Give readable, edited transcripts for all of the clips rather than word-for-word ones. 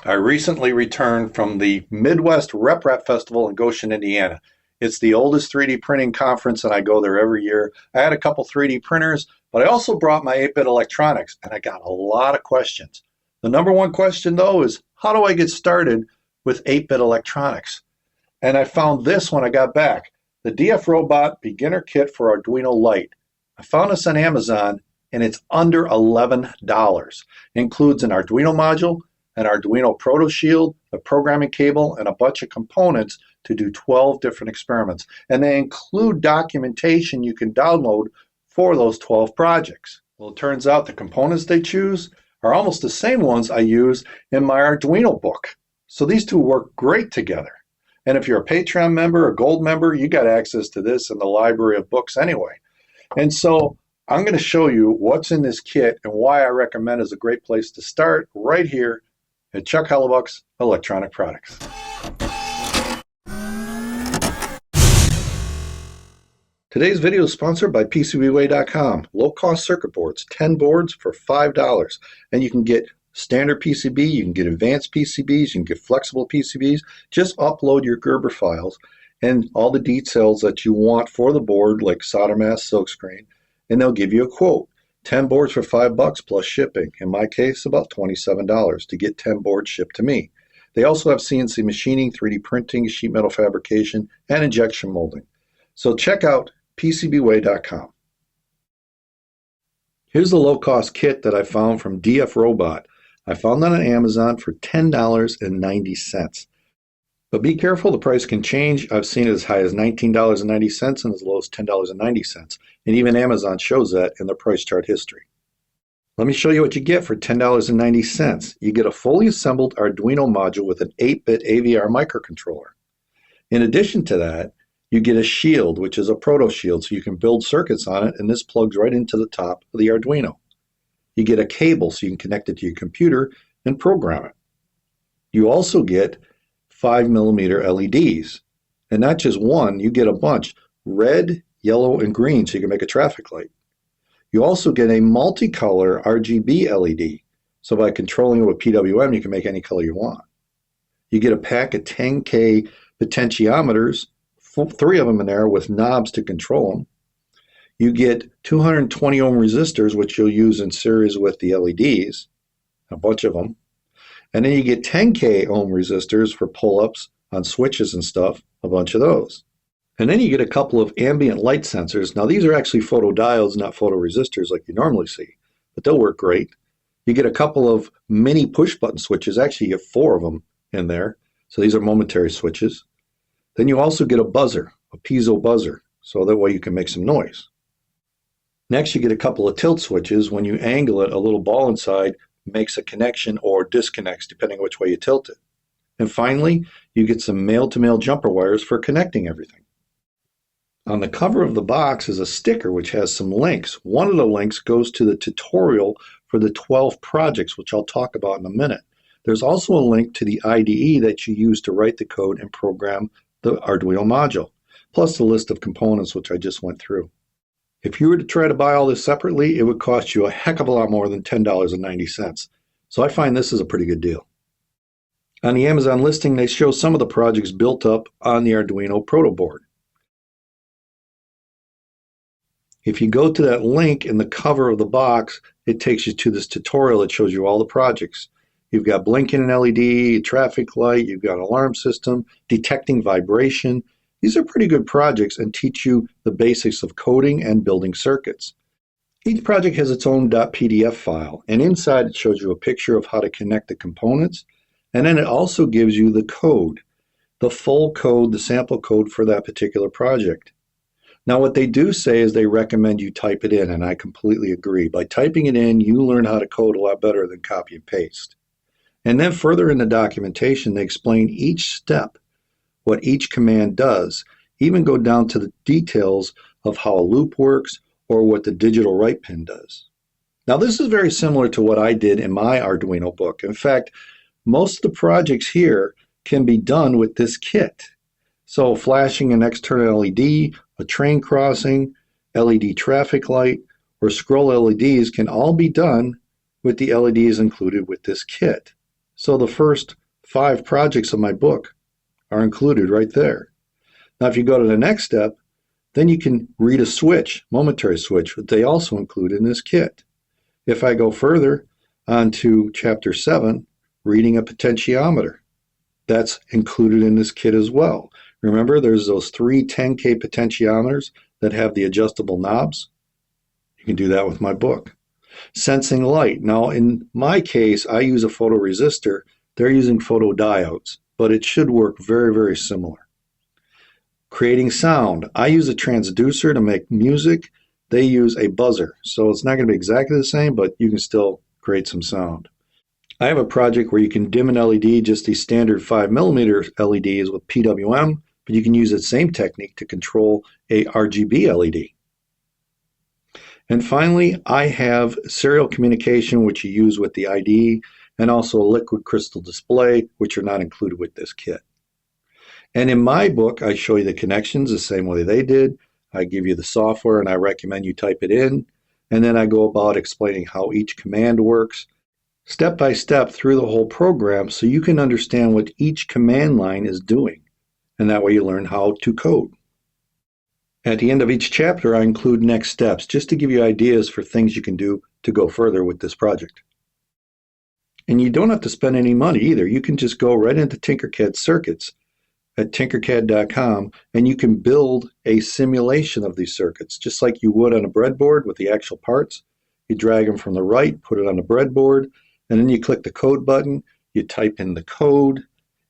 I recently returned from the Midwest RepRap Festival in Goshen, Indiana. It's the oldest 3D printing conference, and I go there every year. I had a couple 3D printers, but I also brought my 8-bit electronics, and I got a lot of questions. The number one question, though, is how do I get started with 8-bit electronics? And I found this when I got back, the DF Robot Beginner Kit for Arduino Lite. I found this on Amazon, and it's under $11. It includes an Arduino module, an Arduino Proto Shield, a programming cable, and a bunch of components to do 12 different experiments. And they include documentation you can download for those 12 projects. Well, it turns out the components they choose are almost the same ones I use in my Arduino book. So these two work great together. And if you're a Patreon member or Gold member, you got access to this in the library of books anyway. And so I'm going to show you what's in this kit and why I recommend it as a great place to start right here at Chuck Hellebuck's Electronic Products. Today's video is sponsored by PCBWay.com. Low-cost circuit boards, 10 boards for $5. And you can get standard PCB, you can get advanced PCBs, you can get flexible PCBs. Just upload your Gerber files and all the details that you want for the board, like solder mask, silkscreen, and they'll give you a quote. 10 boards for $5 plus shipping. In my case, about $27 to get 10 boards shipped to me. They also have CNC machining, 3D printing, sheet metal fabrication, and injection molding. So check out PCBWay.com. Here's the low-cost kit that I found from DF Robot. I found that on Amazon for $10.90. But be careful, the price can change. I've seen it as high as $19.90 and as low as $10.90. And even Amazon shows that in their price chart history. Let me show you what you get for $10.90. You get a fully assembled Arduino module with an 8-bit AVR microcontroller. In addition to that, you get a shield, which is a proto shield, so you can build circuits on it, and this plugs right into the top of the Arduino. You get a cable so you can connect it to your computer and program it. You also get 5mm LEDs, and not just one, you get a bunch, red, yellow, and green, so you can make a traffic light. You also get a multicolor RGB LED, so by controlling it with PWM, you can make any color you want. You get a pack of 10K potentiometers, 3 of them in there with knobs to control them. You get 220 ohm resistors, which you'll use in series with the LEDs, a bunch of them. And then you get 10K ohm resistors for pull-ups on switches and stuff, a bunch of those. And then you get a couple of ambient light sensors. Now these are actually photodiodes, not photoresistors like you normally see, but they'll work great. You get a couple of mini push-button switches. Actually, you get 4 of them in there. So these are momentary switches. Then you also get a buzzer, a piezo buzzer, so that way you can make some noise. Next, you get a couple of tilt switches. When you angle it, a little ball inside makes a connection or disconnects, depending on which way you tilt it. And finally, you get some male-to-male jumper wires for connecting everything. On the cover of the box is a sticker which has some links. One of the links goes to the tutorial for the 12 projects, which I'll talk about in a minute. There's also a link to the IDE that you use to write the code and program the Arduino module, plus the list of components which I just went through. If you were to try to buy all this separately, it would cost you a heck of a lot more than $10.90. So I find this is a pretty good deal. On the Amazon listing, they show some of the projects built up on the Arduino proto board. If you go to that link in the cover of the box, it takes you to this tutorial that shows you all the projects. You've got blinking LED, a traffic light, you've got an alarm system, detecting vibration. These are pretty good projects and teach you the basics of coding and building circuits. Each project has its own .pdf file, and inside it shows you a picture of how to connect the components, and then it also gives you the code, the full code, the sample code for that particular project. Now what they do say is they recommend you type it in, and I completely agree. By typing it in, you learn how to code a lot better than copy and paste. And then further in the documentation, they explain each step, what each command does, even go down to the details of how a loop works or what the digital write pin does. Now this is very similar to what I did in my Arduino book. In fact, most of the projects here can be done with this kit. So flashing an external LED, a train crossing, LED traffic light, or scroll LEDs can all be done with the LEDs included with this kit. So the first 5 projects of my book are included right there. Now, if you go to the next step, then you can read a switch, momentary switch, that they also include in this kit. If I go further on to Chapter 7, reading a potentiometer, that's included in this kit as well. Remember, there's those 3 10K potentiometers that have the adjustable knobs? You can do that with my book. Sensing light. Now, in my case, I use a photoresistor. They're using photodiodes, but it should work very, very similar. Creating sound. I use a transducer to make music. They use a buzzer. So it's not going to be exactly the same, but you can still create some sound. I have a project where you can dim an LED, just these standard 5mm LEDs with PWM, but you can use the same technique to control a RGB LED. And finally, I have serial communication, which you use with the IDE, and also a liquid crystal display, which are not included with this kit. And in my book, I show you the connections the same way they did. I give you the software and I recommend you type it in. And then I go about explaining how each command works, step by step through the whole program so you can understand what each command line is doing. And that way you learn how to code. At the end of each chapter, I include next steps just to give you ideas for things you can do to go further with this project. And you don't have to spend any money either. You can just go right into Tinkercad Circuits at tinkercad.com and you can build a simulation of these circuits just like you would on a breadboard with the actual parts. You drag them from the right, put it on the breadboard, and then you click the code button, you type in the code,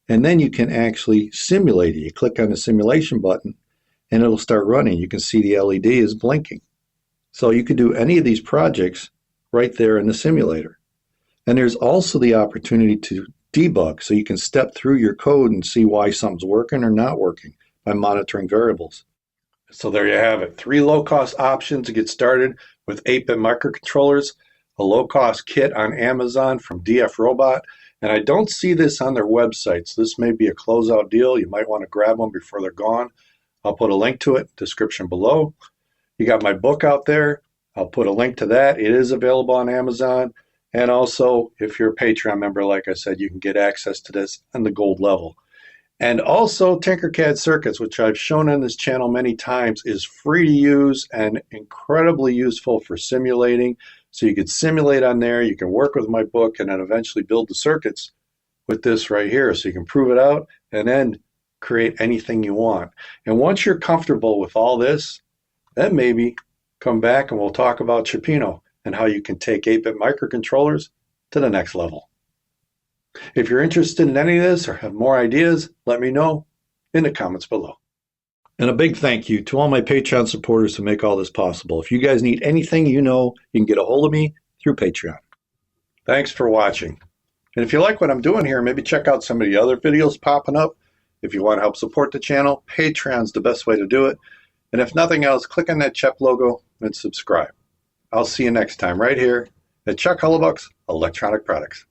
and then you can actually simulate it. You click on the simulation button and it'll start running. You can see the LED is blinking. So you can do any of these projects right there in the simulator. And there's also the opportunity to debug, so you can step through your code and see why something's working or not working by monitoring variables. So there you have it. 3 low-cost options to get started with 8-bit microcontrollers, a low-cost kit on Amazon from DF Robot. And I don't see this on their website, so this may be a closeout deal. You might want to grab them before they're gone. I'll put a link to it, description below. You got my book out there. I'll put a link to that. It is available on Amazon. And also, if you're a Patreon member, like I said, you can get access to this on the gold level. And also, Tinkercad Circuits, which I've shown on this channel many times, is free to use and incredibly useful for simulating. So you can simulate on there, you can work with my book, and then eventually build the circuits with this right here. So you can prove it out and then create anything you want. And once you're comfortable with all this, then maybe come back and we'll talk about CHIPINO and how you can take 8-bit microcontrollers to the next level. If you're interested in any of this or have more ideas, let me know in the comments below. And a big thank you to all my Patreon supporters who make all this possible. If you guys need anything, you can get a hold of me through Patreon. Thanks for watching. And if you like what I'm doing here, maybe check out some of the other videos popping up. If you want to help support the channel, Patreon's the best way to do it. And if nothing else, click on that CHEP logo and subscribe. I'll see you next time right here at Chuck Hullabuck's Electronic Products.